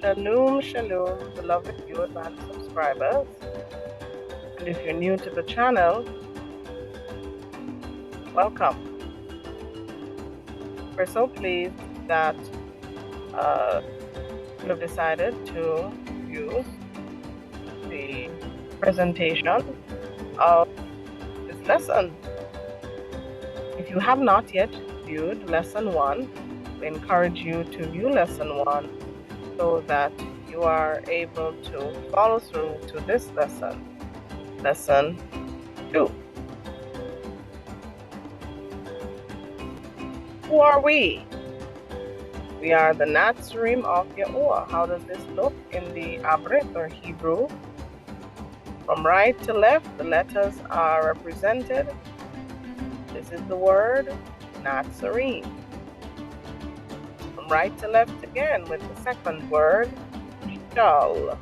Shalom, shalom, beloved viewers and subscribers. And if you're new to the channel, welcome. We're so pleased that you have decided to view the presentation of this lesson. If you have not yet viewed lesson 1, we encourage you to view lesson 1 so that you are able to follow through to this lesson, lesson 2. Who are we? We are the Nazarene of Yahuwah. How does this look in the Abryth or Hebrew? From right to left, the letters are represented. This is the word Nazarene. From right to left again with the second word, Shal.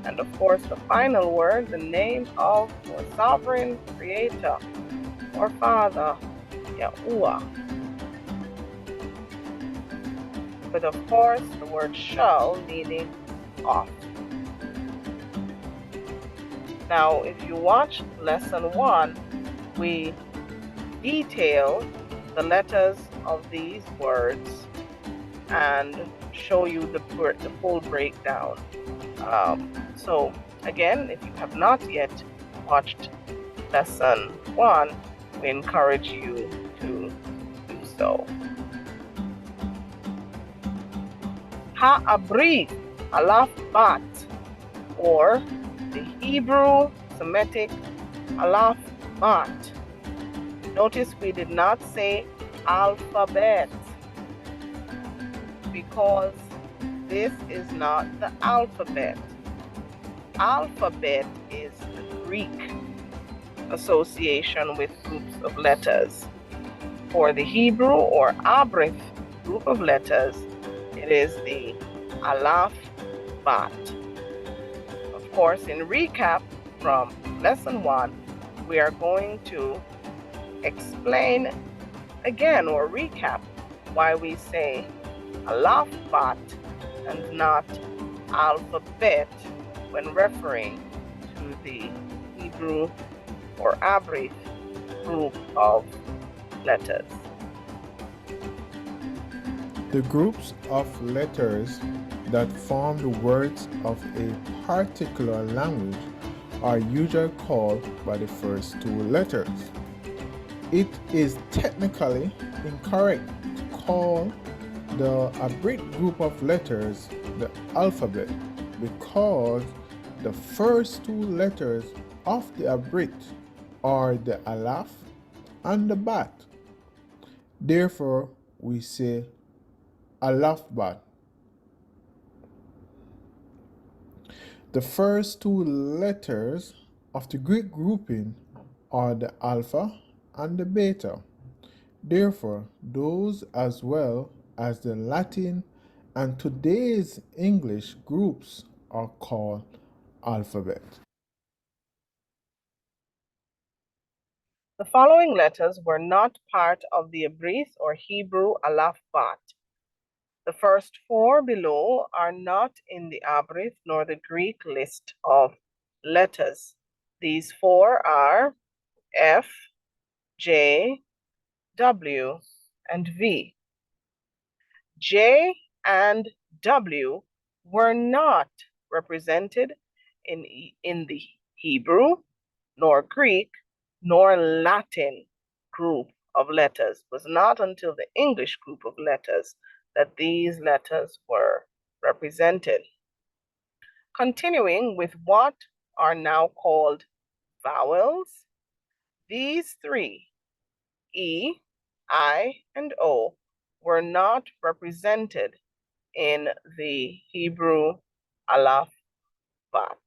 And of course, the final word, the name of our sovereign creator or father, Yahuwah. But of course, the word shall meaning off. Now, if you watch lesson 1, we detail the letters of these words and show you the full breakdown. So again, if you have not yet watched lesson 1, we encourage you to do so. Abryth, Alaph Bat, or the Hebrew Semitic Alaph Bat. Notice we did not say alphabet because this is not the alphabet. Alphabet is the Greek association with groups of letters. For the Hebrew or Abryth group of letters, it is the Alaph Bat. Of course, in recap from lesson 1, we are going to explain again or recap why we say Alaph Bat and not alphabet when referring to the Hebrew or Abryth group of letters. The groups of letters that form the words of a particular language are usually called by the first 2 letters. It is technically incorrect to call the Abryth group of letters the alphabet because the first 2 letters of the Abryth are the Alaph and the Bat. Therefore, we say Alaph Bat. The first 2 letters of the Greek grouping are the Alpha and the Beta. Therefore, those as well as the Latin and today's English groups are called alphabet. The following letters were not part of the Abryth or Hebrew Alaph Bat. The first 4 below are not in the Abryth nor the Greek list of letters. These 4 are F, J, W, and V. J and W were not represented in the Hebrew, nor Greek, nor Latin group of letters. It was not until the English group of letters that these letters were represented. Continuing with what are now called vowels, these 3, E, I, and O, were not represented in the Hebrew Alaph Bat.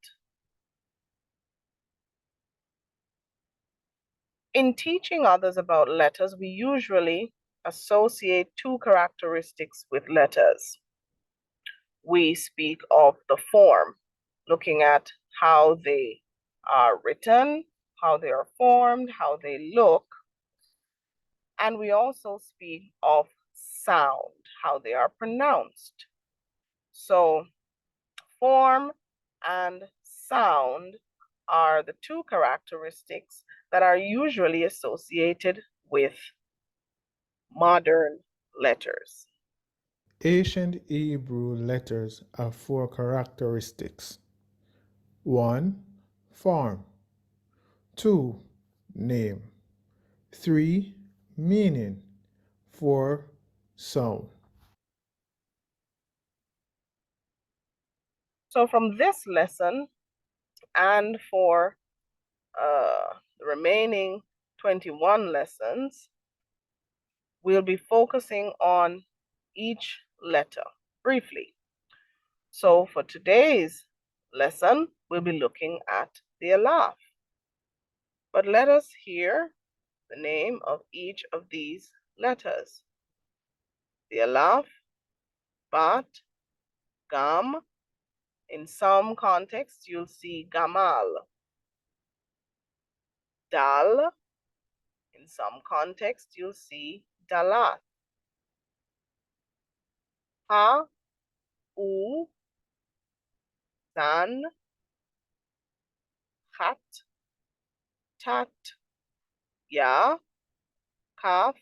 In teaching others about letters, we usually associate 2 characteristics with letters. We speak of the form, looking at how they are written, how they are formed, how they look. And we also speak of sound, how they are pronounced. So form and sound are the two characteristics that are usually associated with modern letters. Ancient Hebrew letters have four characteristics. 1. Form. 2. Name. 3. Meaning. 4. Sound. So from this lesson and for the remaining 21 lessons, we'll be focusing on each letter briefly. So for today's lesson, we'll be looking at the Alaph. But let us hear the name of each of these letters. The Alaph, Bat, Gam. In some contexts, you'll see Gamal. Dal. In some contexts, you'll see Dalat. Ha, U, Zan, Khat, Tat, Ya, Kaf,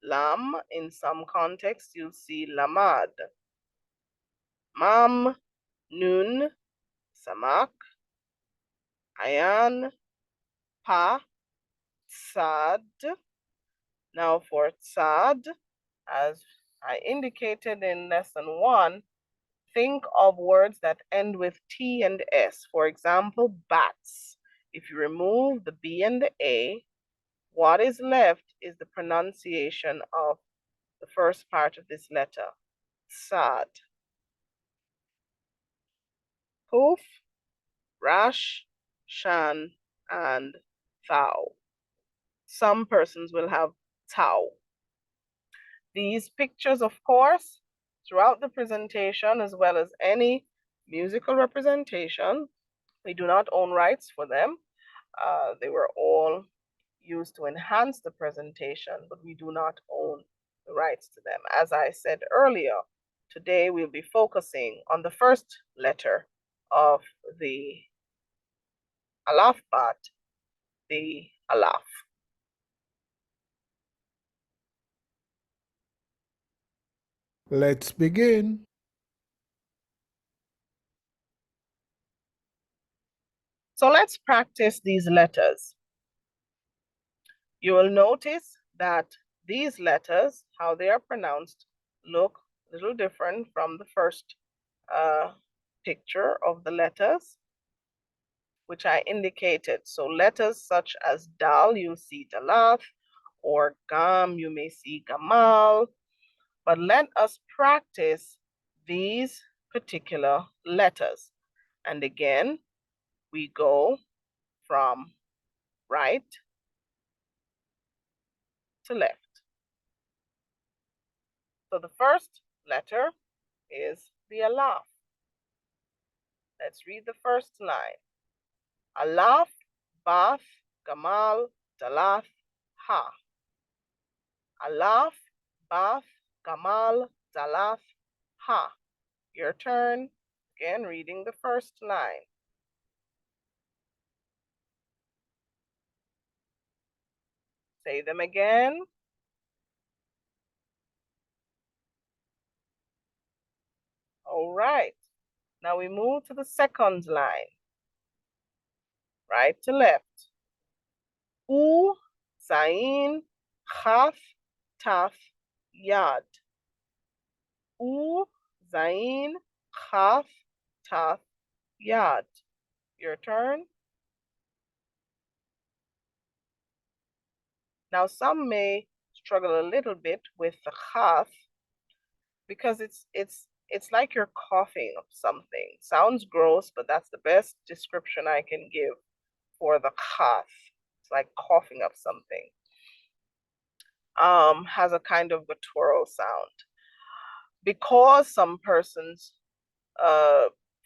Lam. In some contexts, you'll see Lamad. Mam, Nun, Samak, Ayan, Pa, Tsad. Now for Tsad, as I indicated in lesson 1, think of words that end with T and S. For example, bats. If you remove the B and the A, what is left is the pronunciation of the first part of this letter, Tsad. Kuf, Rash, Shan, and Thou. Some persons will have Tau. These pictures, of course, throughout the presentation, as well as any musical representation, we do not own rights for them. They were all used to enhance the presentation, but we do not own the rights to them. As I said earlier, today we'll be focusing on the first letter of the alphabet, the Alaph. Let's begin. So let's practice these letters. You will notice that these letters, how they are pronounced, look a little different from the first picture of the letters, which I indicated. So letters such as Dal, you see Dalath, or Gam, you may see Gamal. But let us practice these particular letters. And again, we go from right to left. So the first letter is the Alaph. Let's read the first line. Alaph, Bath, Gamal, Dalath, Ha. Alaph, Bath, Gamal, Dalath, Ha. Your turn. Again, reading the first line. Say them again. All right. Now we move to the second line. Right to left. U, Zain, Chaf, Taf, Yad. U, Zain, Chaf, Taf, Yad. Your turn. Now some may struggle a little bit with the Chaf because it's like you're coughing of something. Sounds gross, but that's the best description I can give for the Chaf. It's like coughing up something. Has a kind of guttural sound. Because some persons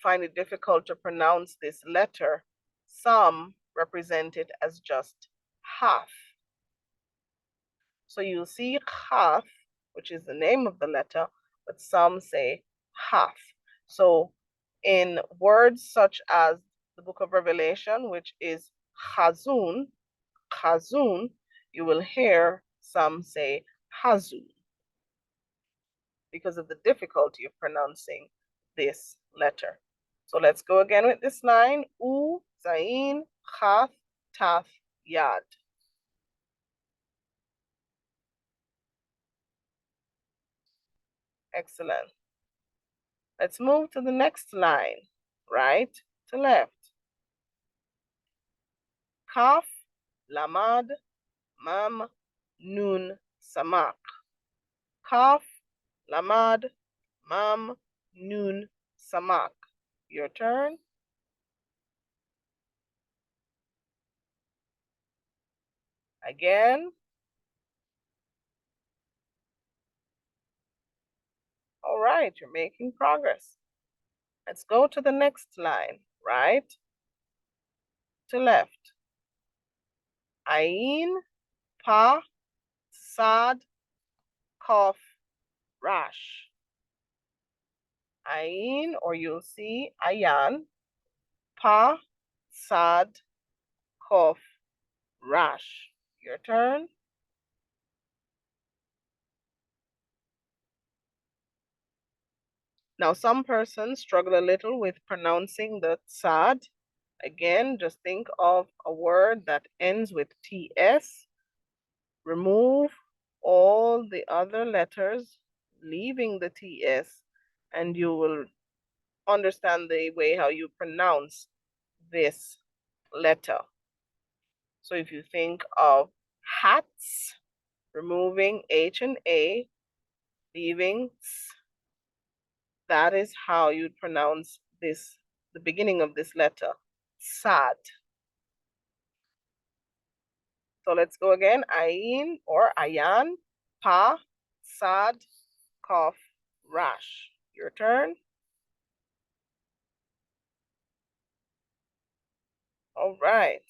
find it difficult to pronounce this letter, some represent it as just half. So you'll see half which is the name of the letter, but some say half. So in words such as the book of Revelation, which is chazun, you will hear some say hazun because of the difficulty of pronouncing this letter. So let's go again with this line. U, zain, chaf, taf, yad. Excellent. Let's move to the next line, right to left. Kaf, lamad, mam, nun, samak. Kaf, lamad, mam, nun, samak. Your turn. Again. All right, you're making progress. Let's go to the next line, right to left. Ain, pa, sad, kof, rash. Ain, or you'll see ayan, pa, sad, kof, rash. Your turn. Now, some persons struggle a little with pronouncing the sad. Again, just think of a word that ends with TS. Remove all the other letters, leaving the TS, and you will understand the way how you pronounce this letter. So if you think of hats, removing H and A, leaving S, that is how you'd pronounce this, the beginning of this letter, sad. So let's go again. Ayin or ayan, pa, sad, cough, rash. Your turn. All right.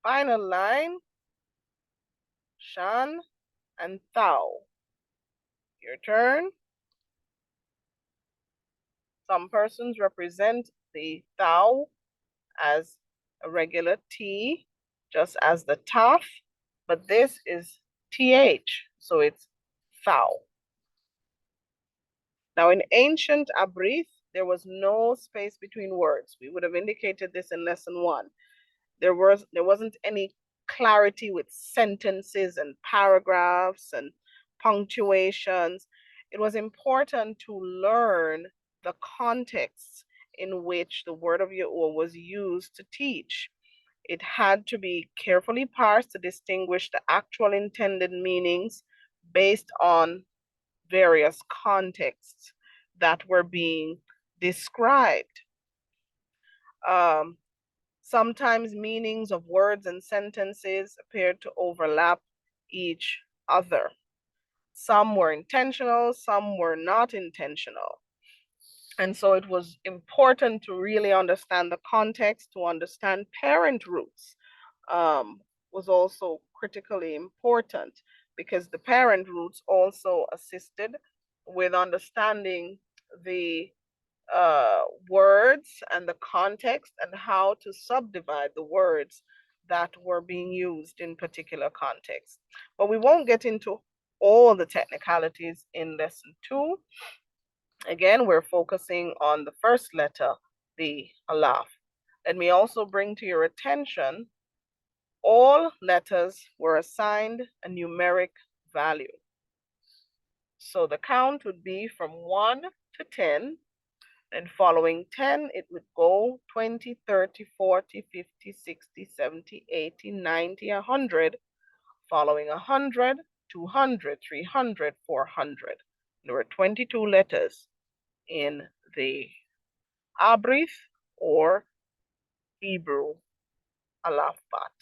Final line, shan and thou. Your turn. Some persons represent the thou as a regular T, just as the taf, but this is TH, so it's thou. Now in ancient Abryth, there was no space between words. We would have indicated this in lesson 1. There wasn't any clarity with sentences and paragraphs and punctuations. It was important to learn the contexts in which the word of Yahuwah was used to teach. It had to be carefully parsed to distinguish the actual intended meanings based on various contexts that were being described. Sometimes meanings of words and sentences appeared to overlap each other. Some were intentional, some were not intentional. And so it was important to really understand the context, to understand parent roots was also critically important because the parent roots also assisted with understanding the words and the context and how to subdivide the words that were being used in particular contexts. But we won't get into all the technicalities in lesson 2. Again, we're focusing on the first letter, the Alaph. Let me also bring to your attention, all letters were assigned a numeric value. So the count would be from 1 to 10. And following 10, it would go 20, 30, 40, 50, 60, 70, 80, 90, 100. Following 100, 200, 300, 400. There were 22 letters in the Abryth or Hebrew alphabet.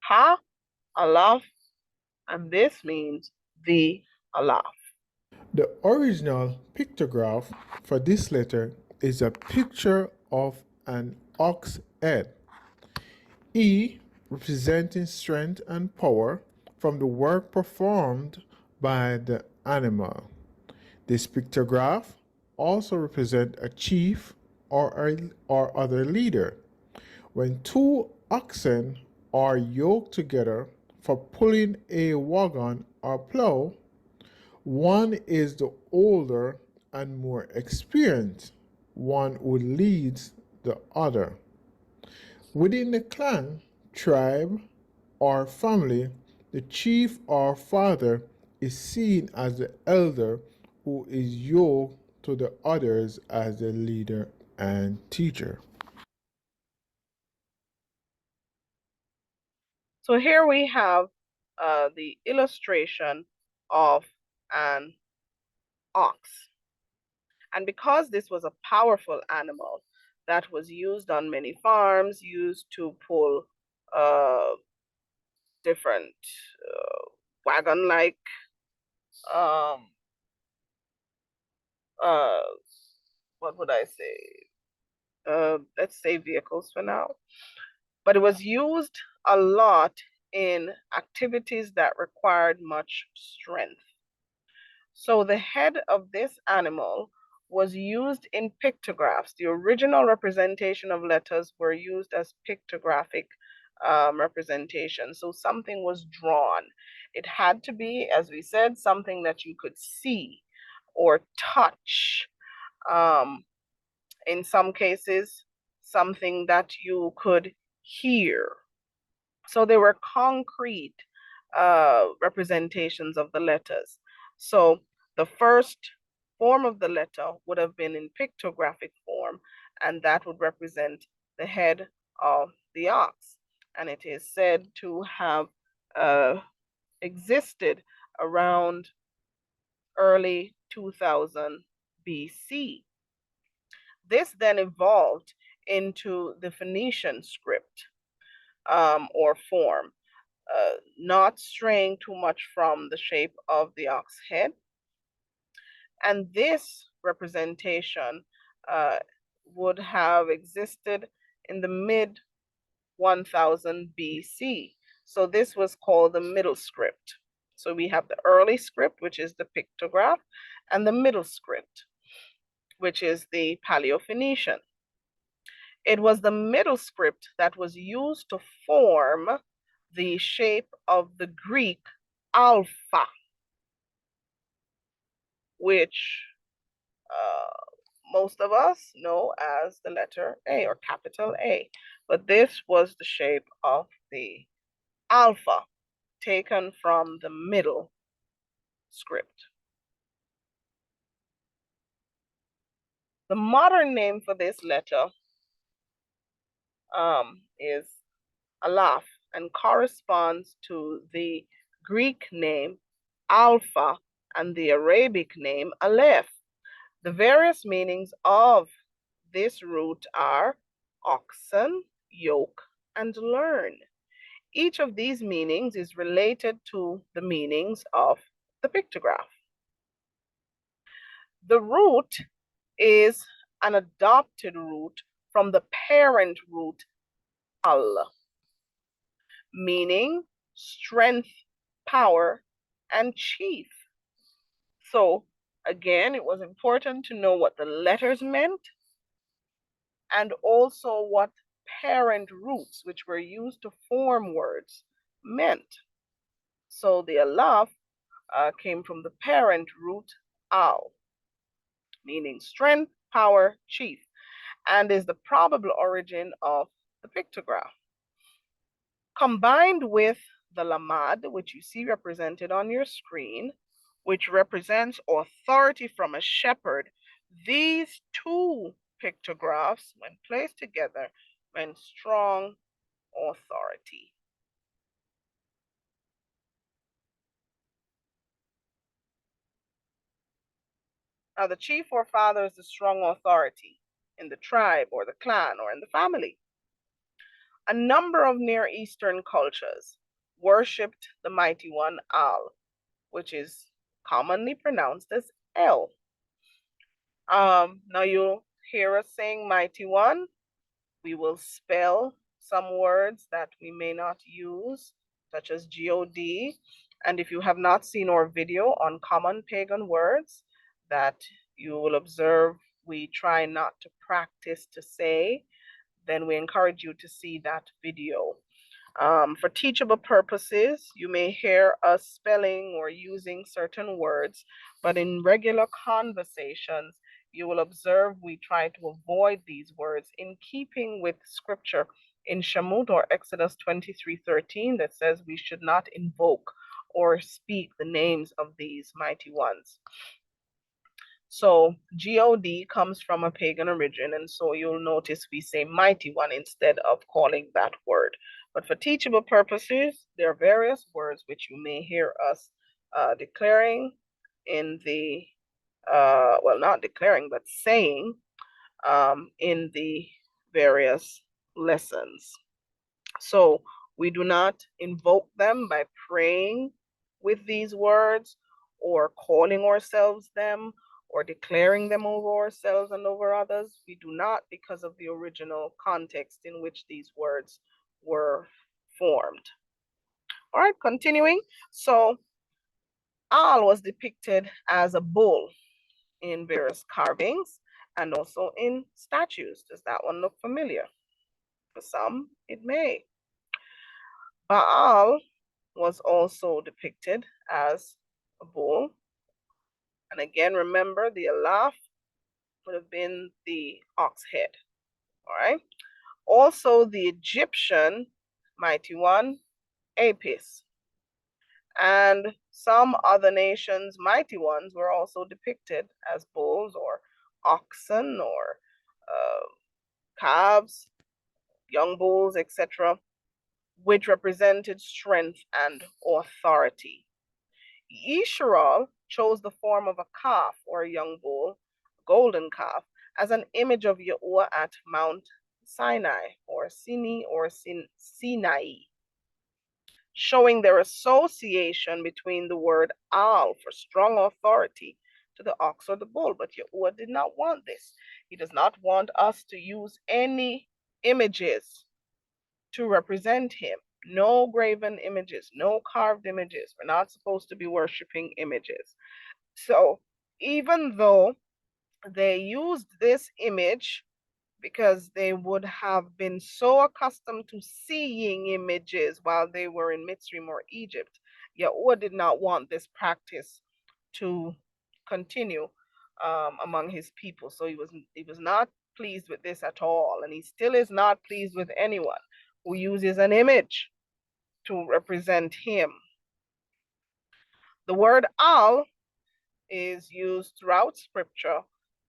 Ha, Alaph, and this means the Alaph. The original pictograph for this letter is a picture of an ox head. E, representing strength and power from the work performed by the animal. This pictograph also represents a chief or other leader. When two oxen are yoked together for pulling a wagon or plow, one is the older and more experienced, one who leads the other. Within the clan, tribe, or family, the chief or father is seen as the elder who is yoked to the others as the leader and teacher. So here we have the illustration of an ox. And because this was a powerful animal that was used on many farms, used to pull different wagon-like um, what would I say? Let's say vehicles for now. But it was used a lot in activities that required much strength. So the head of this animal was used in pictographs. The original representation of letters were used as pictographic representation. So something was drawn. It had to be, as we said, something that you could see or touch. In some cases, something that you could hear. So they were concrete representations of the letters. So the first form of the letter would have been in pictographic form, and that would represent the head of the ox. And it is said to have existed around early 2000 BC. This then evolved into the Phoenician script or form, not straying too much from the shape of the ox head. And this representation would have existed in the mid 1000 BC. So this was called the middle script. So we have the early script, which is the pictograph, and the middle script, which is the Paleo-Phoenician. It was the middle script that was used to form the shape of the Greek alpha, which most of us know as the letter A or capital A. But this was the shape of the alpha taken from the middle script. The modern name for this letter is Alaph and corresponds to the Greek name Alpha and the Arabic name Aleph. The various meanings of this root are oxen, yoke, and learn. Each of these meanings is related to the meanings of the pictograph. The root is an adopted root from the parent root al, meaning strength, power, and chief. So again, it was important to know what the letters meant and also what parent roots, which were used to form words, meant. So the Alaph came from the parent root al, meaning strength, power, chief, and is the probable origin of the pictograph. Combined with the lamad, which you see represented on your screen, which represents authority from a shepherd, these two pictographs, when placed together, meant strong authority. Now, the chief or father is the strong authority in the tribe or the clan or in the family. A number of Near Eastern cultures worshipped the mighty one Al, which is commonly pronounced as El. Now you'll hear us saying mighty one, We will spell some words that we may not use, such as God. And if you have not seen our video on common pagan words that you will observe we try not to practice to say, then we encourage you to see that video. For teachable purposes, you may hear us spelling or using certain words, but in regular conversations, you will observe we try to avoid these words in keeping with scripture in Shamut or Exodus 23:13 that says we should not invoke or speak the names of these mighty ones. So God comes from a pagan origin, and so you'll notice we say mighty one instead of calling that word. But for teachable purposes, there are various words which you may hear us declaring in the, well, not declaring, but saying in the various lessons. So we do not invoke them by praying with these words or calling ourselves them or declaring them over ourselves and over others. We do not, because of the original context in which these words were formed. All right, continuing. So Al was depicted as a bull in various carvings and also in statues. Does that one look familiar? For some, it may. Baal was also depicted as a bull. And again, remember the Alaph would have been the ox head. All right. Also, the Egyptian mighty one, Apis. And some other nations' mighty ones were also depicted as bulls or oxen or calves, young bulls, etc., which represented strength and authority. Yisrael chose the form of a calf or a young bull, a golden calf, as an image of Yahuwah at Mount Sinai or Sinai, showing their association between the word al for strong authority to the ox or the bull. But Yahuwah did not want this. He does not want us to use any images to represent him. No graven images, no carved images. We're not supposed to be worshiping images. So even though they used this image because they would have been so accustomed to seeing images while they were in Mitzrayim or Egypt, Yahuwah did not want this practice to continue among his people. So he was not pleased with this at all, and he still is not pleased with anyone who uses an image to represent him. The word al is used throughout scripture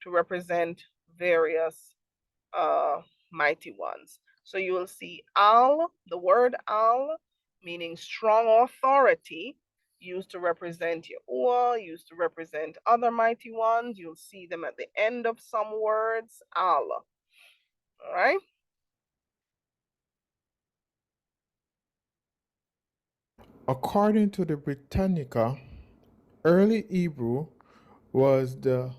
to represent various mighty ones. So you will see al, the word al, meaning strong authority, used to represent Yahuwah, used to represent other mighty ones. You'll see them at the end of some words, al. All right. According to the Britannica, early Hebrew was the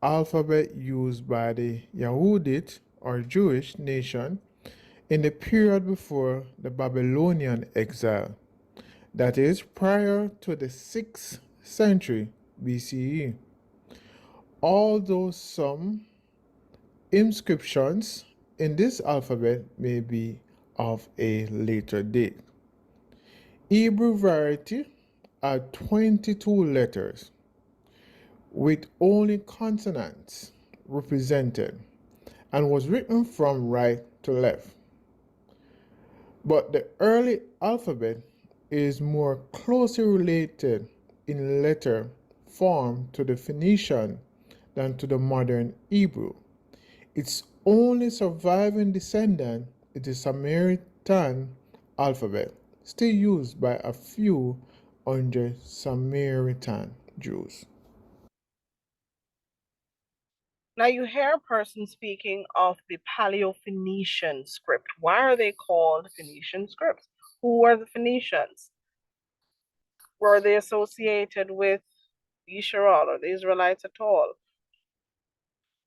alphabet used by the Yahudit or Jewish nation in the period before the Babylonian exile, that is, prior to the 6th century BCE. Although some inscriptions in this alphabet may be of a later date. Hebrew variety are 22 letters with only consonants represented and was written from right to left. But the early alphabet is more closely related in letter form to the Phoenician than to the modern Hebrew. Its only surviving descendant is the Samaritan alphabet, still used by a few hundred Samaritan Jews. Now you hear a person speaking of the Paleo-Phoenician script. Why are they called Phoenician scripts? Who are the Phoenicians? Were they associated with Yisrael or the Israelites at all?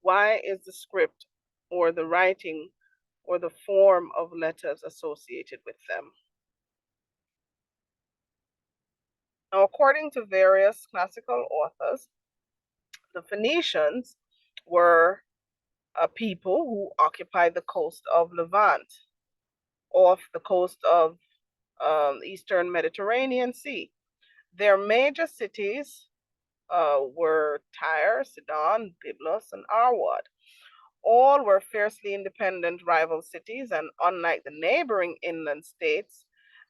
Why is the script or the writing or the form of letters associated with them. Now, according to various classical authors, the Phoenicians were a people who occupied the coast of Levant, off the coast of the Eastern Mediterranean Sea. Their major cities were Tyre, Sidon, Byblos, and Arwad. All were fiercely independent rival cities, and unlike the neighboring inland states,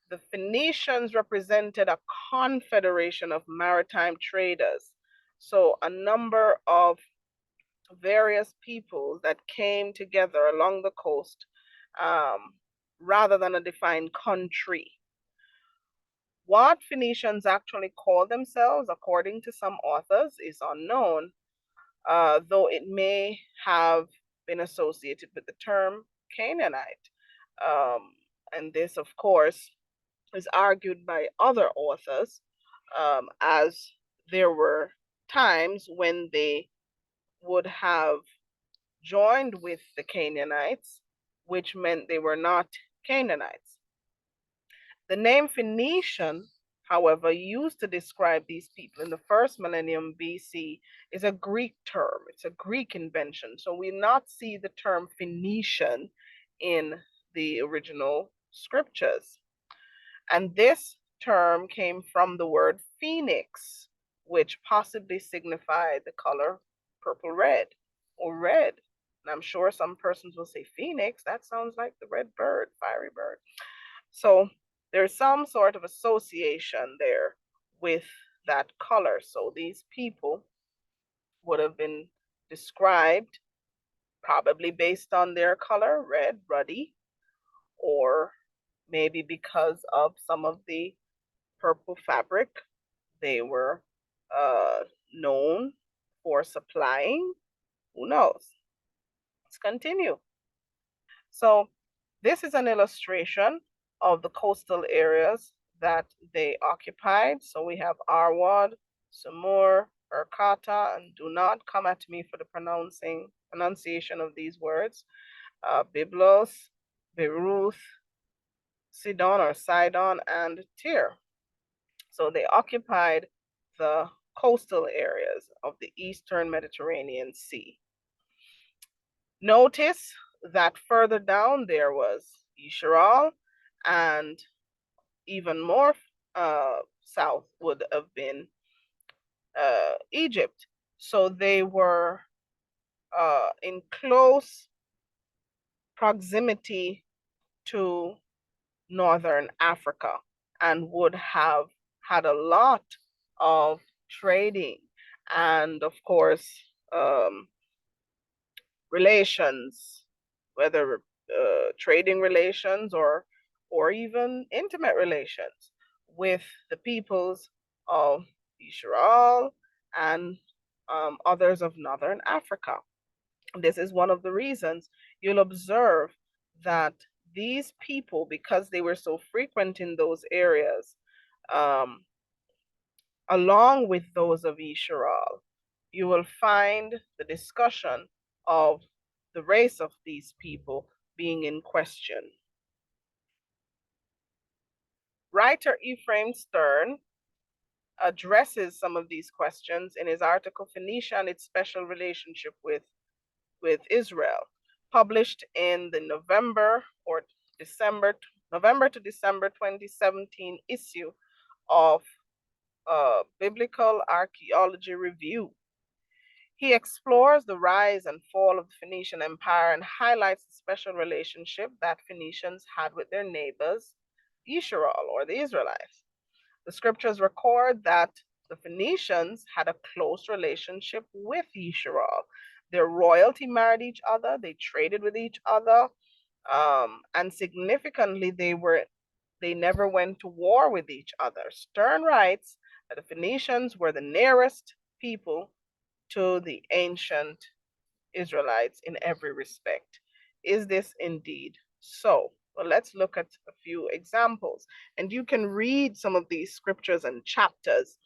the Phoenicians represented a confederation of maritime traders. So a number of various peoples that came together along the coast rather than a defined country. What Phoenicians actually called themselves, according to some authors, is unknown, though it may have been associated with the term Canaanite. And this, of course, is argued by other authors, as there were times when they would have joined with the Canaanites, which meant they were not Canaanites. The name Phoenician, however, used to describe these people in the first millennium BC is a Greek term. It's a Greek invention. So we not see the term Phoenician in the original scriptures. And this term came from the word phoenix, which possibly signified the color purple red or red. And I'm sure some persons will say phoenix, that sounds like the red bird, fiery bird. So there's some sort of association there with that color. So these people would have been described probably based on their color, red, ruddy, or maybe because of some of the purple fabric they were known for supplying. Who knows? Let's continue. So this is an illustration of the coastal areas that they occupied. So we have Arwad, Sumur, Urkata, and do not come at me for the pronunciation of these words. Byblos, Beruth, Sidon or Sidon, and Tyre. So they occupied the coastal areas of the Eastern Mediterranean Sea. Notice that further down there was Yisrael, and even more south would have been Egypt. So they were in close proximity to Northern Africa and would have had a lot of trading and, of course, relations, whether trading relations or even intimate relations with the peoples of Israel and others of Northern Africa. This is one of the reasons you'll observe that these people, because they were so frequent in those areas, along with those of Israel, you will find the discussion of the race of these people being in question. Writer Ephraim Stern addresses some of these questions in his article, Phoenicia and its Special Relationship with Israel, published in the November to December 2017 issue of Biblical Archaeology Review. He explores the rise and fall of the Phoenician Empire and highlights the special relationship that Phoenicians had with their neighbors, Yisrael, or the Israelites. The scriptures record that the Phoenicians had a close relationship with Yisrael. Their royalty married each other, they traded with each other, and significantly, they never went to war with each other. Stern writes that the Phoenicians were the nearest people to the ancient Israelites in every respect. Is this indeed so? Well, let's look at a few examples. And you can read some of these scriptures and chapters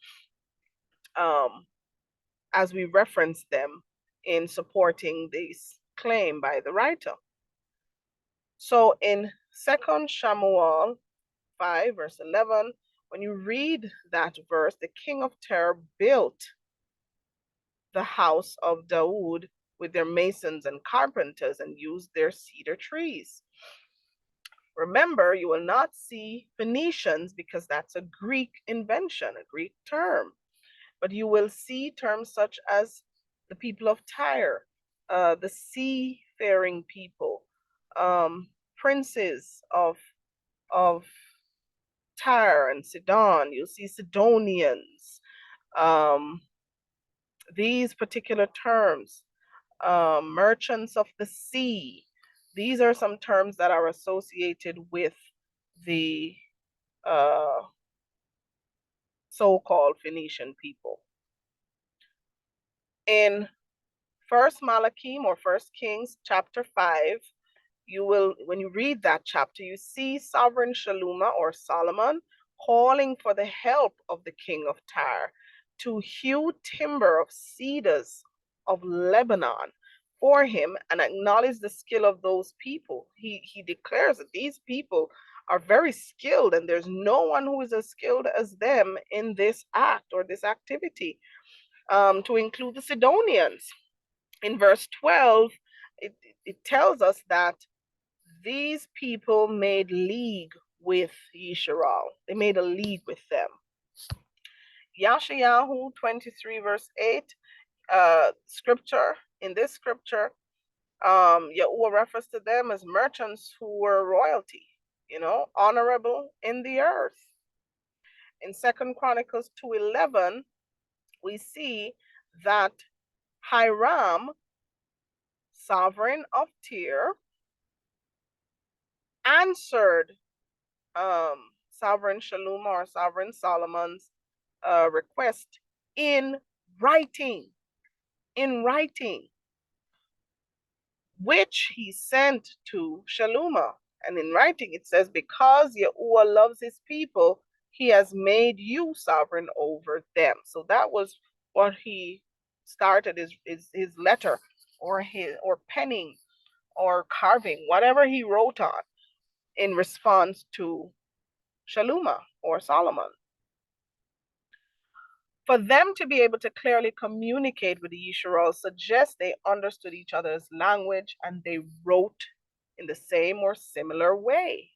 as we reference them in supporting this claim by the writer. So in 2 Samuel 5, verse 11, when you read that verse, the king of Tyre built the house of Dawood with their masons and carpenters and used their cedar trees. Remember, you will not see Phoenicians because that's a Greek invention, a Greek term. But you will see terms such as the people of Tyre, the seafaring people, princes of Tyre and Sidon. You'll see Sidonians. These particular terms, merchants of the sea. These are some terms that are associated with the so-called Phoenician people. In First Malachim or First Kings chapter 5, you will, when you read that chapter, you see sovereign Shaluma or Solomon calling for the help of the king of Tyre to hew timber of cedars of Lebanon for him and acknowledge the skill of those people. He declares that these people are very skilled and there's no one who is as skilled as them in this act or this activity, to include the Sidonians. In verse 12, it tells us that these people made league with Yisharal. They made a league with them. Yashayahu 23 verse 8, scripture, in this scripture, Yahuwah refers to them as merchants who were royalty, honorable in the earth. In 2 Chronicles 2:11, we see that Hiram, sovereign of Tyre, answered sovereign Shalom or sovereign Solomon's request in writing, which he sent to Shaluma. And in writing it says, because Yahuwah loves his people, he has made you sovereign over them. So that was what he started his letter or penning or carving, whatever he wrote on, in response to Shaluma or Solomon. For them to be able to clearly communicate with the Yisrael suggests they understood each other's language and they wrote in the same or similar way.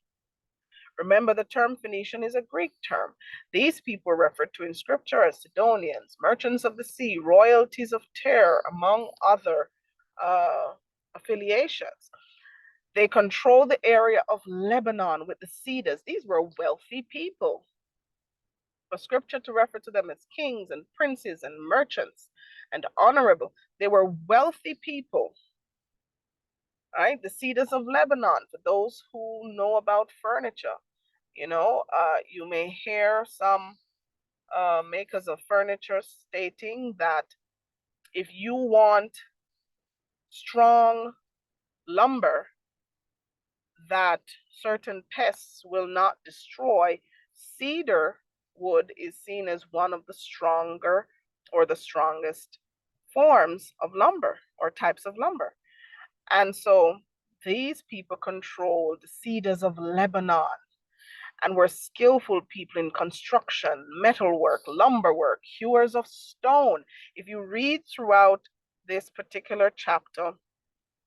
Remember, the term Phoenician is a Greek term. These people are referred to in scripture as Sidonians, merchants of the sea, royalties of Tyre, among other affiliations. They control the area of Lebanon with the cedars. These were wealthy people. For scripture to refer to them as kings and princes and merchants and honorable, they were wealthy people. Right? The cedars of Lebanon, for those who know about furniture, you may hear some makers of furniture stating that if you want strong lumber that certain pests will not destroy, cedar wood is seen as one of the stronger or the strongest forms of lumber or types of lumber. And so these people controlled the cedars of Lebanon and were skillful people in construction, metalwork, lumberwork, hewers of stone. If you read throughout this particular chapter,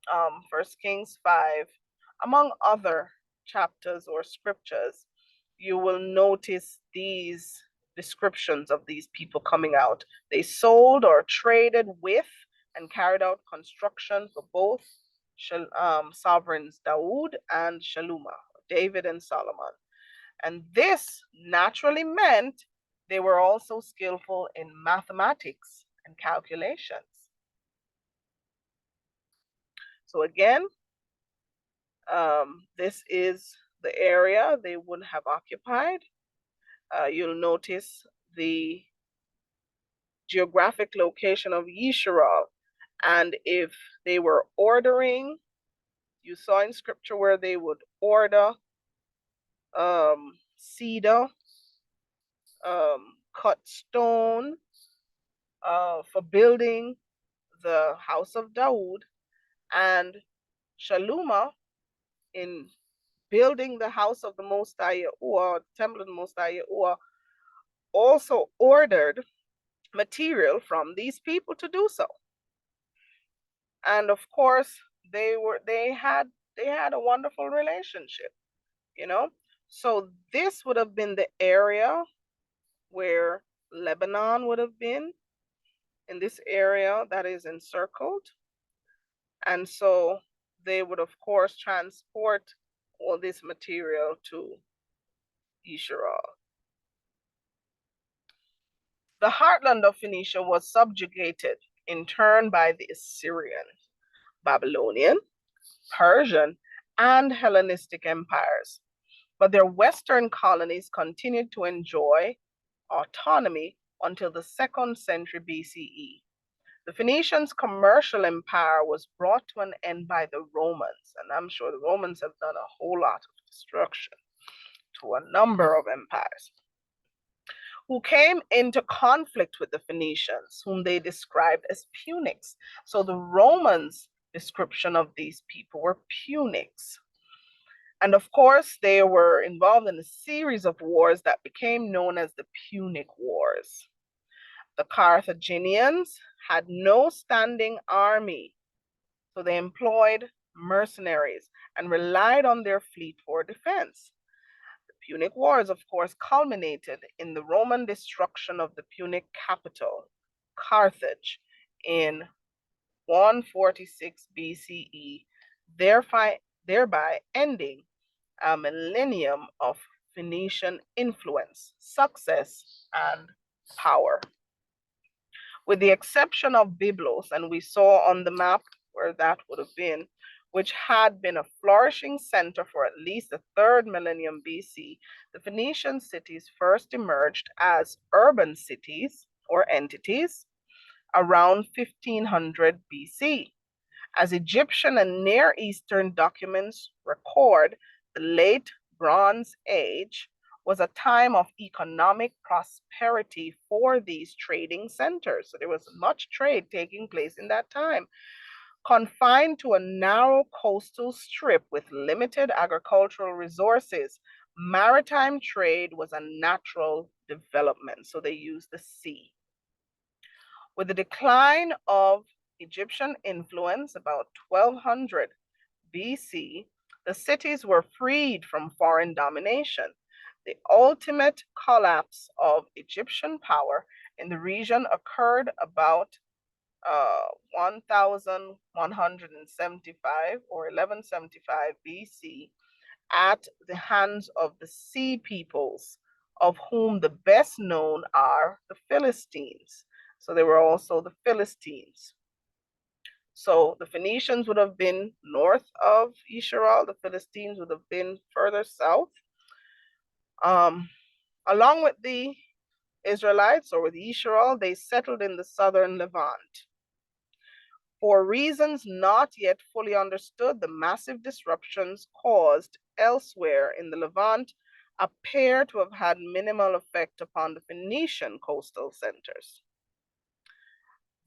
1 Kings 5, among other chapters or scriptures, you will notice these descriptions of these people coming out. They sold or traded with and carried out construction for both sovereigns Dawood and Shaluma, David and Solomon. And this naturally meant they were also skillful in mathematics and calculations. So again, this is the area they would have occupied. You'll notice the geographic location of Yisrael. And if they were ordering, you saw in scripture where they would order cedar, cut stone for building the house of Dawood, and Shaluma in building the house of the Most High Yahuwah, the temple of the Most High Yahuwah, also ordered material from these people to do so. And of course, they had a wonderful relationship, you know. So this would have been the area where Lebanon would have been, in this area that is encircled. And so they would, of course, transport all this material to Yisrael. The heartland of Phoenicia was subjugated in turn by the Assyrian, Babylonian, Persian, and Hellenistic empires, but their western colonies continued to enjoy autonomy until the 2nd century BCE. The Phoenicians' commercial empire was brought to an end by the Romans, and I'm sure the Romans have done a whole lot of destruction to a number of empires, who came into conflict with the Phoenicians, whom they described as Punics. So the Romans' description of these people were Punics. And of course, they were involved in a series of wars that became known as the Punic Wars. The Carthaginians had no standing army, so they employed mercenaries and relied on their fleet for defense. The Punic Wars, of course, culminated in the Roman destruction of the Punic capital, Carthage, in 146 BCE, thereby ending a millennium of Phoenician influence, success, and power. With the exception of Byblos, and we saw on the map where that would have been, which had been a flourishing center for at least the 3rd millennium BC, the Phoenician cities first emerged as urban cities or entities around 1500 BC. As Egyptian and Near Eastern documents record, the late Bronze Age was a time of economic prosperity for these trading centers. So there was much trade taking place in that time. Confined to a narrow coastal strip with limited agricultural resources, maritime trade was a natural development. So they used the sea. With the decline of Egyptian influence about 1200 BC, the cities were freed from foreign domination. The ultimate collapse of Egyptian power in the region occurred about 1175 or 1175 BC at the hands of the Sea Peoples, of whom the best known are the Philistines. So they were also the Philistines. So the Phoenicians would have been north of Yisrael. The Philistines would have been further south. Along with the Israelites, or with Yisrael, they settled in the southern Levant. For reasons not yet fully understood, the massive disruptions caused elsewhere in the Levant appear to have had minimal effect upon the Phoenician coastal centers.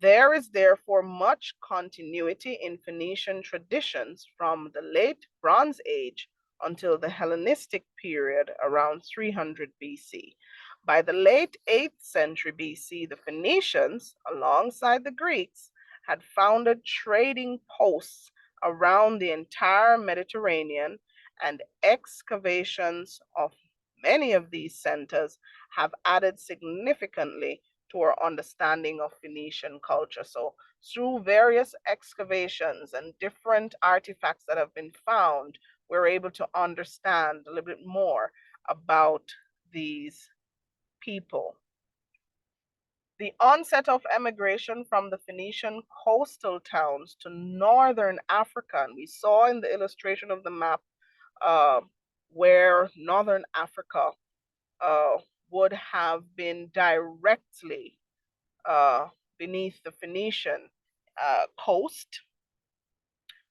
There is therefore much continuity in Phoenician traditions from the late Bronze Age until the Hellenistic period around 300 BC. By the late 8th century BC, the Phoenicians, alongside the Greeks, had founded trading posts around the entire Mediterranean, and excavations of many of these centers have added significantly to our understanding of Phoenician culture. So through various excavations and different artifacts that have been found, we're able to understand a little bit more about these people. The onset of emigration from the Phoenician coastal towns to northern Africa, and we saw in the illustration of the map where northern Africa would have been directly beneath the Phoenician coast,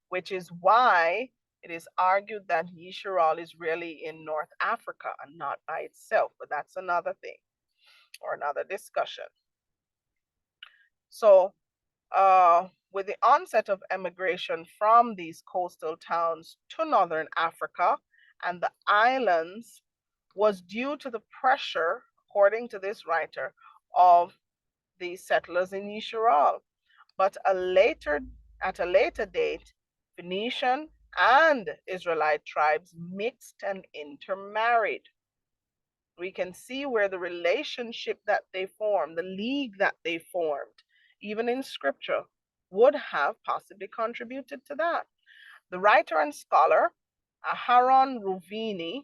which is why it is argued that Yisrael is really in North Africa and not by itself, but that's another thing or another discussion. So with the onset of emigration from these coastal towns to northern Africa and the islands was due to the pressure, according to this writer, of the settlers in Yisrael. But at a later date, Phoenician and Israelite tribes mixed and intermarried. We can see where the relationship that they formed, the league that they formed, even in scripture, would have possibly contributed to that. The writer and scholar Aharon Ruvini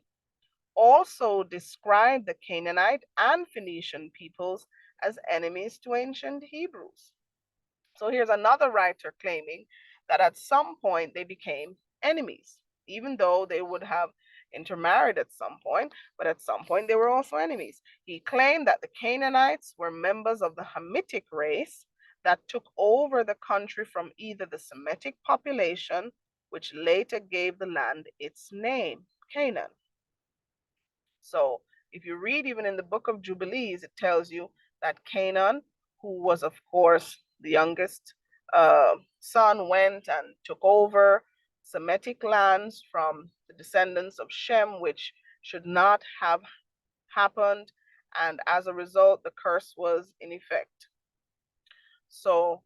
also described the Canaanite and Phoenician peoples as enemies to ancient Hebrews. So here's another writer claiming that at some point they became enemies, even though they would have intermarried at some point, but at some point they were also enemies. He claimed that the Canaanites were members of the Hamitic race that took over the country from either the Semitic population, which later gave the land its name, Canaan. So if you read even in the book of Jubilees, it tells you that Canaan, who was, of course, the youngest son, went and took over Semitic lands from the descendants of Shem, which should not have happened. And as a result, the curse was in effect. So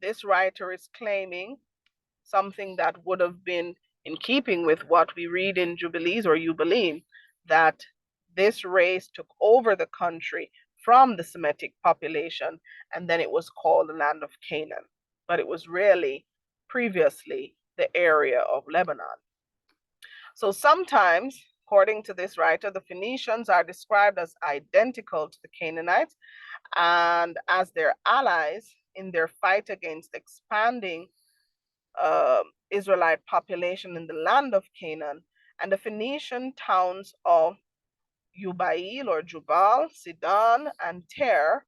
this writer is claiming something that would have been in keeping with what we read in Jubilees or Jubileem, that this race took over the country from the Semitic population, and then it was called the land of Canaan. But it was really previously the area of Lebanon. So sometimes, according to this writer, the Phoenicians are described as identical to the Canaanites and as their allies in their fight against expanding Israelite population in the land of Canaan, and the Phoenician towns of Ubail or Jubal, Sidon, and Tyre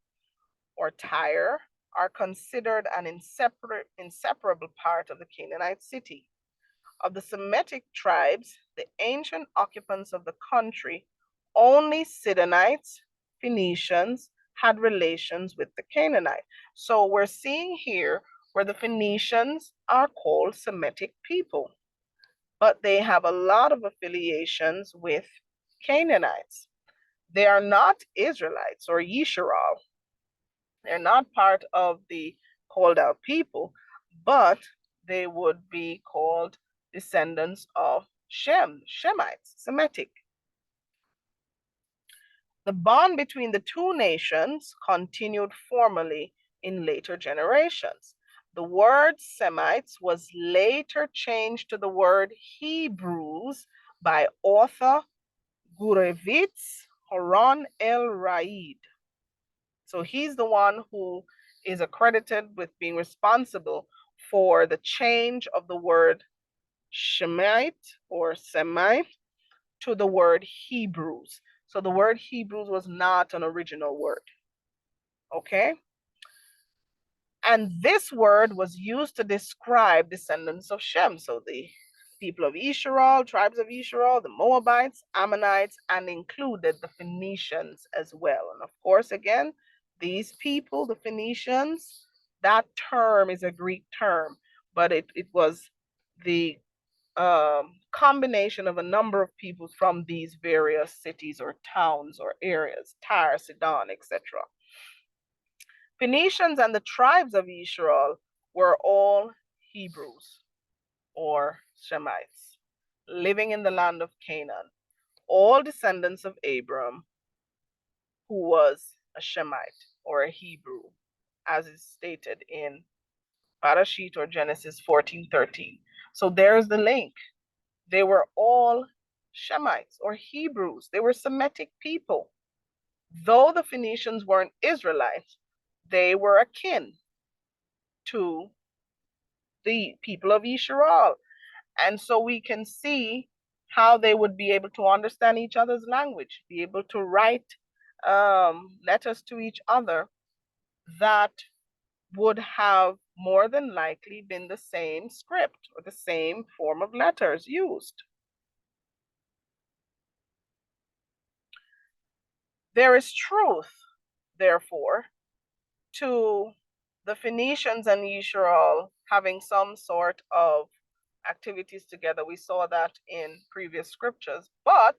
or Tyre are considered an inseparable part of the Canaanite city. Of the Semitic tribes, the ancient occupants of the country, only Sidonites, Phoenicians, had relations with the Canaanite. So we're seeing here where the Phoenicians are called Semitic people, but they have a lot of affiliations with Canaanites. They are not Israelites or Yisrael. They're not part of the called out people, but they would be called descendants of Shem, Shemites, Semitic. The bond between the two nations continued formally in later generations. The word Semites was later changed to the word Hebrews by author Gurevitz Horon El Raid. So he's the one who is accredited with being responsible for the change of the word Shemite or Semite to the word Hebrews. So the word Hebrews was not an original word. Okay? And this word was used to describe descendants of Shem. So the people of Yisrael, tribes of Yisrael, the Moabites, Ammonites, and included the Phoenicians as well. And of course, again, these people, the Phoenicians, that term is a Greek term, but it was the combination of a number of people from these various cities or towns or areas, Tyre, Sidon, etc. Phoenicians and the tribes of Israel were all Hebrews or Shemites, living in the land of Canaan, all descendants of Abram, who was a Shemite or a Hebrew, as is stated in Parashit or Genesis 14:13. So there's the link. They were all Shemites or Hebrews. They were Semitic people. Though the Phoenicians weren't Israelites, they were akin to the people of Israel. And so we can see how they would be able to understand each other's language, be able to write letters to each other that would have more than likely been the same script or the same form of letters used. There is truth, therefore, to the Phoenicians and Yisrael having some sort of activities together. We saw that in previous scriptures, but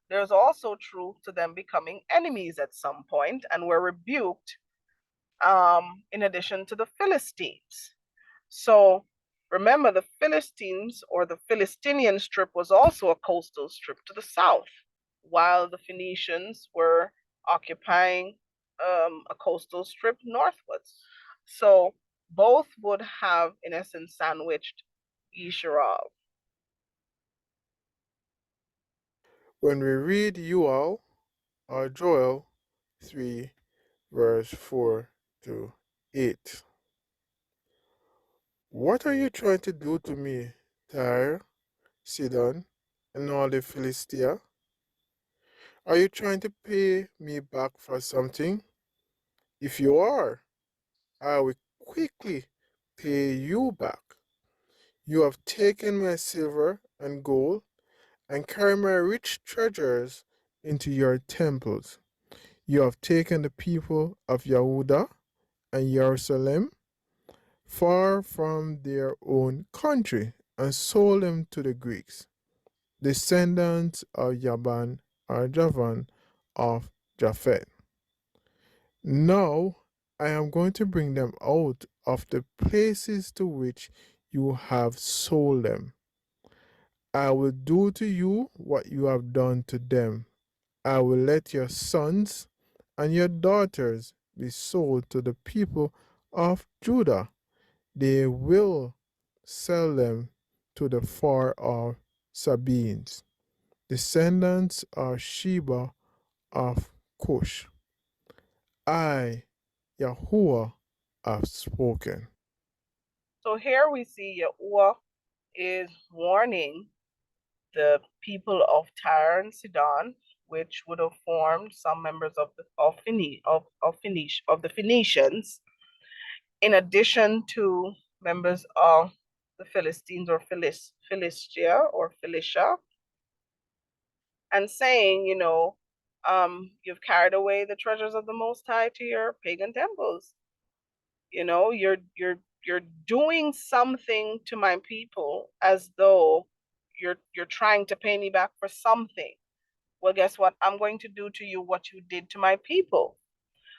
there's also truth to them becoming enemies at some point and were rebuked in addition to the Philistines. So remember, the Philistines or the Philistinian strip was also a coastal strip to the south, while the Phoenicians were occupying a coastal strip northwards. So both would have, in essence, sandwiched Yisrael. When we read Joel or Joel 3, verse 4 to 8. What are you trying to do to me, Tyre, Sidon, and all the Philistia? Are you trying to pay me back for something? If you are, I will quickly pay you back. You have taken my silver and gold and carried my rich treasures into your temples. You have taken the people of Yehuda and Jerusalem far from their own country and sold them to the Greeks, descendants of Javan or Javan of Japhet. Now I am going to bring them out of the places to which you have sold them. I will do to you what you have done to them. I will let your sons and your daughters be sold to the people of Judah. They will sell them to the far off Sabines, descendants of Sheba of Cush. I, Yahuwah, have spoken. So here we see Yahuwah is warning the people of Tyre and Sidon, which would have formed some members of the Phoenicians, in addition to members of the Philistines or Philistia or Phoenicia, and saying, you've carried away the treasures of the Most High to your pagan temples. You're doing something to my people as though you're trying to pay me back for something. Well, guess what? I'm going to do to you what you did to my people.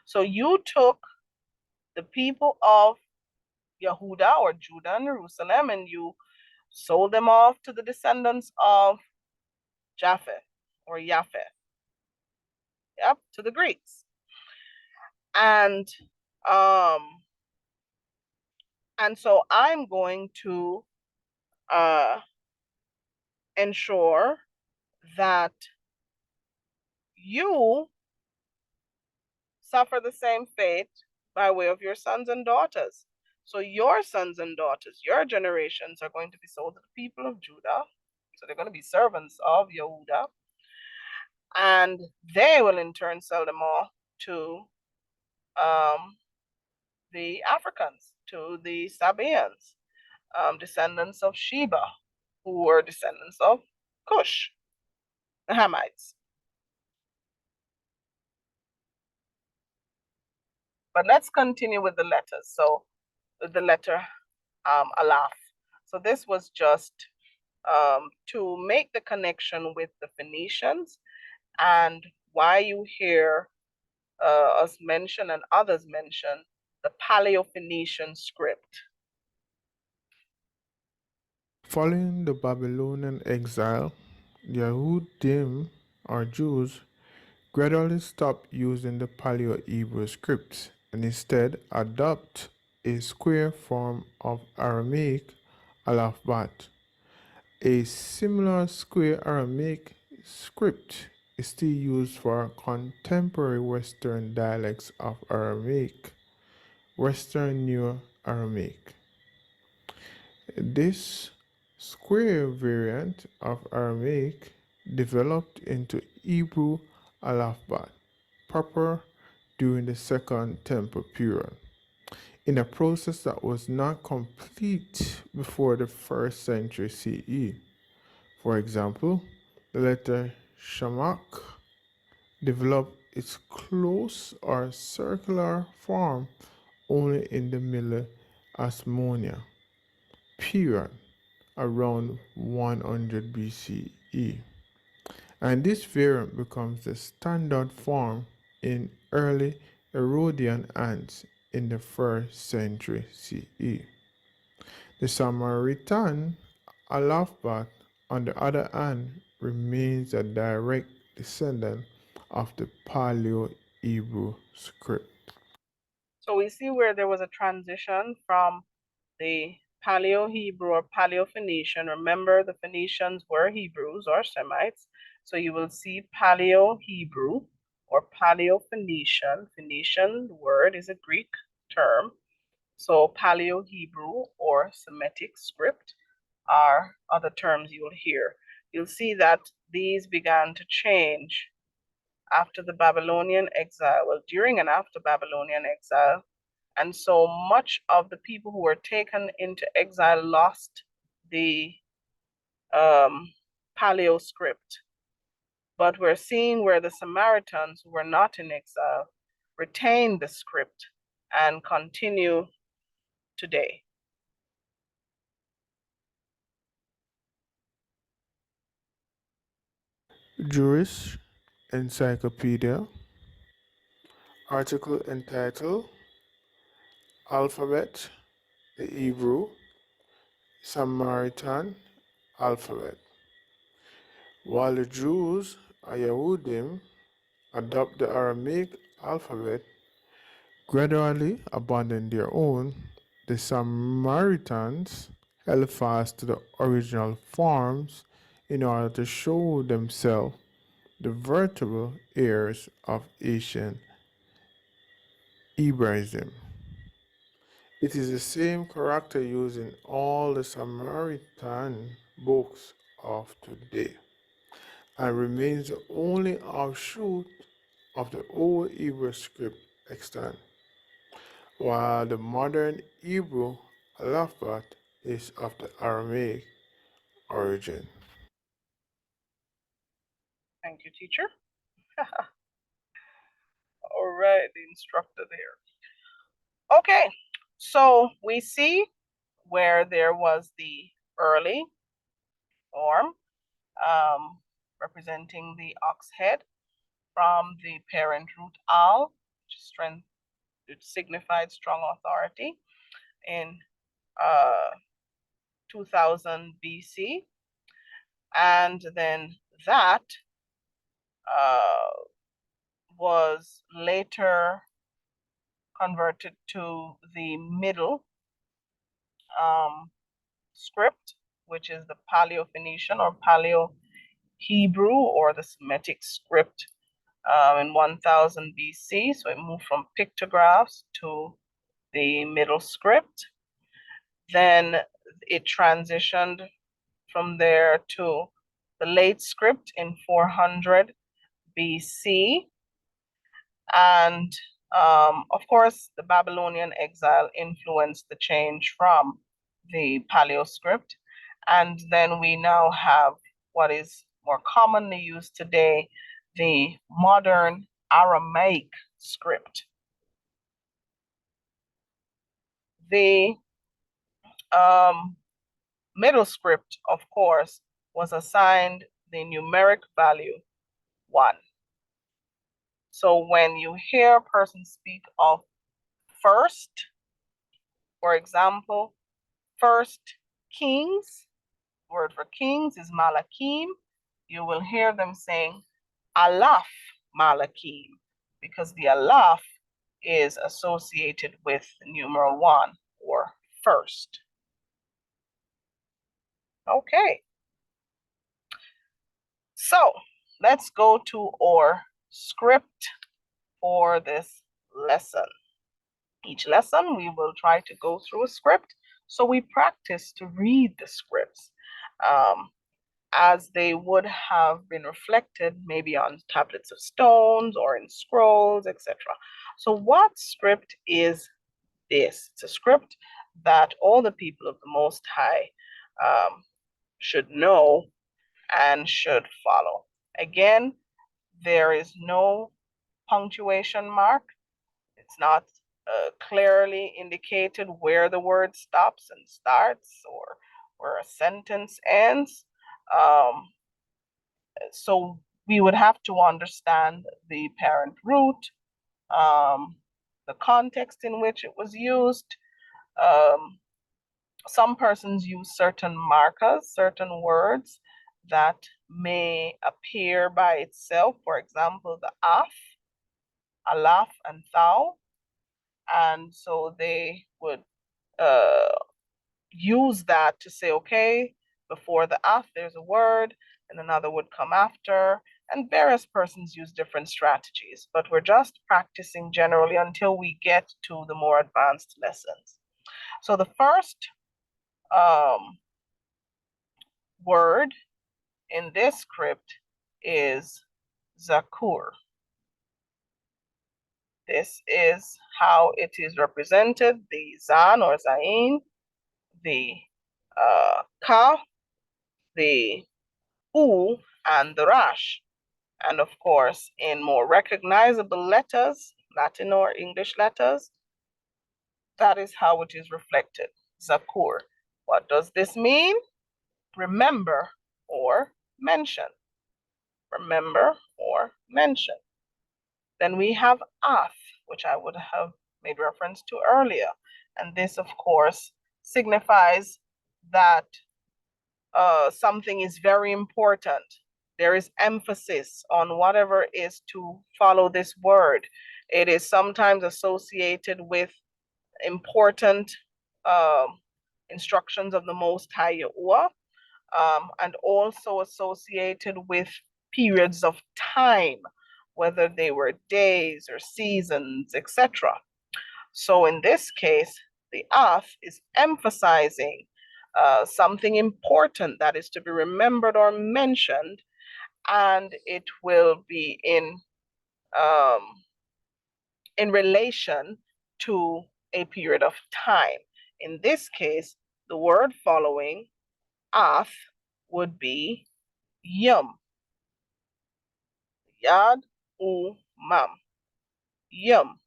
So you took the people of Yehuda or Judah and Jerusalem, and you sold them off to the descendants of Japheth or Japheth. Yep, to the Greeks. And so I'm going to ensure that you suffer the same fate by way of your sons and daughters. So your sons and daughters, your generations are going to be sold to the people of Judah. So they're going to be servants of Yehuda. And they will in turn sell them off to the Africans, to the Sabaeans, descendants of Sheba, who were descendants of Cush, the Hamites. But let's continue with the letters. So the letter Alaph. So this was just to make the connection with the Phoenicians, and why you hear us mention and others mention the Paleo-Phoenician script. Following the Babylonian exile, the Yehudim or Jews gradually stopped using the Paleo-Hebrew scripts and instead adopt a square form of Aramaic alphabet. A similar square Aramaic script is still used for contemporary Western dialects of Aramaic, Western New Aramaic. This square variant of Aramaic developed into Hebrew alphabet proper during the Second Temple period, in a process that was not complete before the 1st century CE. For example, the letter Shamak developed its close or circular form only in the Middle Asmonia period around 100 BCE, and this variant becomes the standard form in early Herodian ants in the 1st century CE. The Samaritan Alaph, on the other hand, remains a direct descendant of the Paleo-Hebrew script. So we see where there was a transition from the Paleo-Hebrew or Paleo-Phoenician. Remember, the Phoenicians were Hebrews or Semites. So you will see Paleo-Hebrew or Paleo-Phoenician. Phoenician word is a Greek term. So Paleo-Hebrew or Semitic script are other terms you will hear. You'll see that these began to change after the Babylonian exile, well, during and after Babylonian exile. And so much of the people who were taken into exile lost the Paleo script. But we're seeing where the Samaritans who were not in exile retained the script and continue today. Jewish Encyclopedia, article entitled Alphabet, the Hebrew Samaritan alphabet. While the Jews, Yehudim, adopt the Aramaic alphabet, gradually abandon their own, the Samaritans held fast to the original forms in order to show themselves the veritable heirs of ancient Hebraism. It is the same character used in all the Samaritan books of today, and remains the only offshoot of the old Hebrew script extant, while the modern Hebrew alphabet is of the Aramaic origin. Thank you, teacher. All right, the instructor there. Okay, so we see where there was the early form representing the ox head from the parent root al, which signified strong authority in 2000 BC. And then that was later converted to the middle script, which is the Paleo-Phoenician or Paleo-Hebrew or the Semitic script in 1000 BC. So it moved from pictographs to the middle script. Then it transitioned from there to the late script in 400 BC. And of course, the Babylonian exile influenced the change from the Paleo script. And then we now have what is more commonly used today, the modern Aramaic script. The middle script, of course, was assigned the numeric value 1. So when you hear a person speak of first, for example, First Kings, word for kings is Malachim. You will hear them saying Alaph Malachim, because the Alaph is associated with the numeral 1 or first. Okay. So let's go to our script for this lesson. Each lesson we will try to go through a script, so we practice to read the scripts as they would have been reflected maybe on tablets of stones or in scrolls, etc. So what script is this? It's a script that all the people of the Most High should know and should follow. Again, there is no punctuation mark. It's not clearly indicated where the word stops and starts, or where a sentence ends. So we would have to understand the parent root, the context in which it was used. Some persons use certain markers, certain words that may appear by itself. For example, the Alaph, and thou. And so they would use that to say, okay, before the there's a word, and another would come after. And various persons use different strategies, but we're just practicing generally until we get to the more advanced lessons. So the first word in this script is Zakur. This is how it is represented, the Zan or Zain, the Ka, the U, and the Rash. And of course, in more recognizable letters, Latin or English letters, that is how it is reflected, Zakur. What does this mean? Remember or mention. Remember or mention. Then we have Ath, which I would have made reference to earlier. And this, of course, signifies that something is very important. There is emphasis on whatever is to follow this word. It is sometimes associated with important instructions of the Most High Yahuwah, and also associated with periods of time, whether they were days or seasons, etc. So in this case, the Ath is emphasizing something important that is to be remembered or mentioned, and it will be in relation to a period of time. In this case, the word following Ath would be Yum. Yad U Mam. Yum.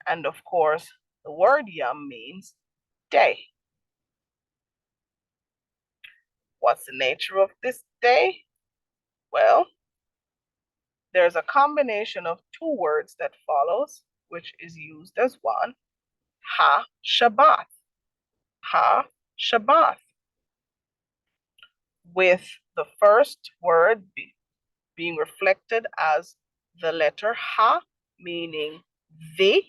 And of course, the word Yum means day. What's the nature of this day? Well, there's a combination of two words that follows, which is used as one. Ha Shabbat. Ha Shabbat. With the first word being reflected as the letter Ha, meaning the,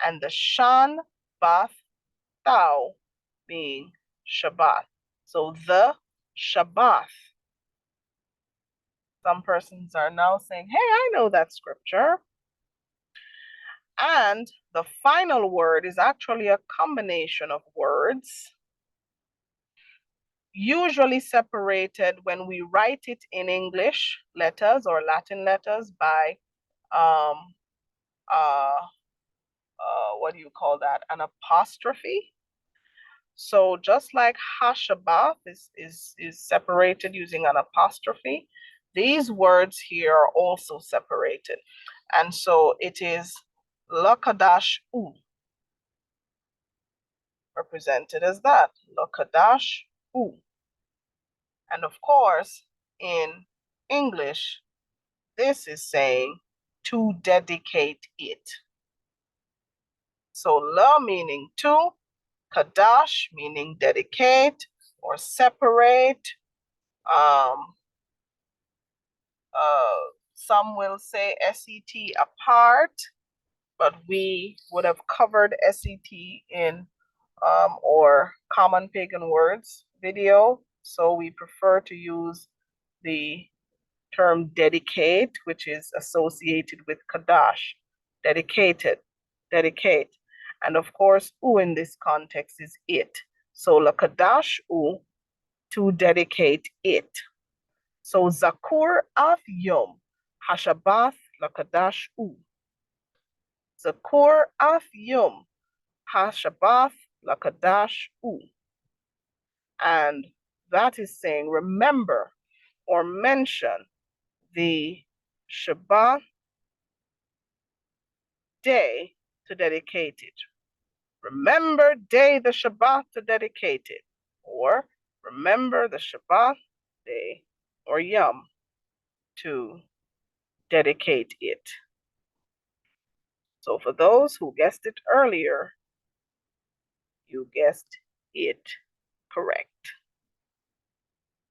and the Shan Bath Thou, being Shabbat. So the Shabbat. Some persons are now saying, hey, I know that scripture. And the final word is actually a combination of words, usually separated when we write it in English letters or Latin letters by what do you call that? An apostrophe. So just like Hashabah is separated using an apostrophe, these words here are also separated. And so it is Lakadash U, represented as that, Lakadash U. And of course, in English, this is saying to dedicate it. So la meaning to, Kadash meaning dedicate or separate. Some will say SET apart, but we would have covered SET in or Common Pagan Words video. So we prefer to use the term dedicate, which is associated with Kadash, dedicated, dedicate. And of course, U in this context is it. So la Kadash U, to dedicate it. So Zakur Af Yom, Hashabath la Kadash U. Zakur Af Yom, Hashabath la Kadash U. And that is saying remember or mention the Shabbat day to dedicate it. Remember day the Shabbat to dedicate it. Or remember the Shabbat day or Yom to dedicate it. So for those who guessed it earlier, you guessed it correct.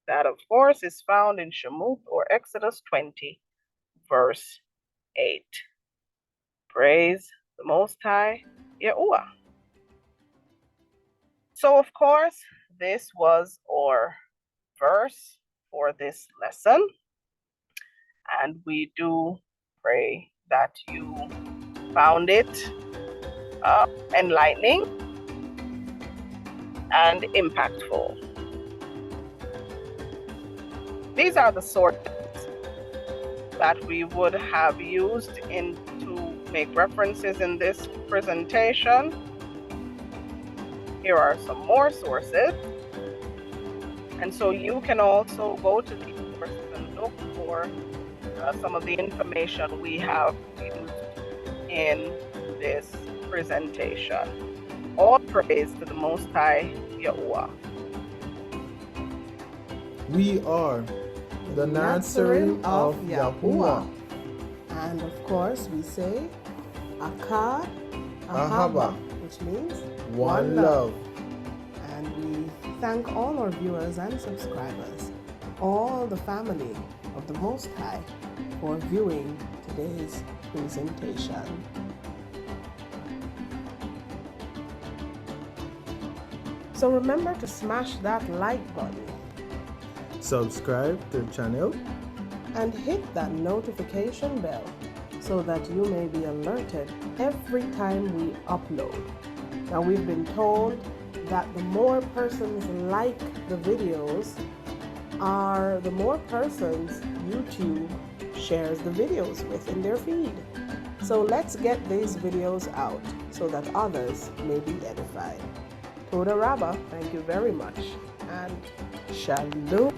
That, of course, is found in Shemot or Exodus 20, verse 8. Praise the Most High, Yahuwah. So, of course, this was our verse for this lesson. And we do pray that you found it enlightening and impactful. These are the sources that we would have used to make references in this presentation. Here are some more sources. And so you can also go to these sources and look for some of the information we have used in this presentation. All praise to the Most High Yahuwah. We are the Nazarene of Yahuwah. And of course we say Akkad Ahava, which means one love. And we thank all our viewers and subscribers, all the family of the Most High, for viewing today's presentation. So remember to smash that like button Subscribe to the channel and hit that notification bell so that you may be alerted every time we upload. Now, we've been told that the more persons like the videos are the more persons YouTube shares the videos with in their feed. So let's get these videos out so that others may be edified. Toda Rabba, thank you very much, and Shalom.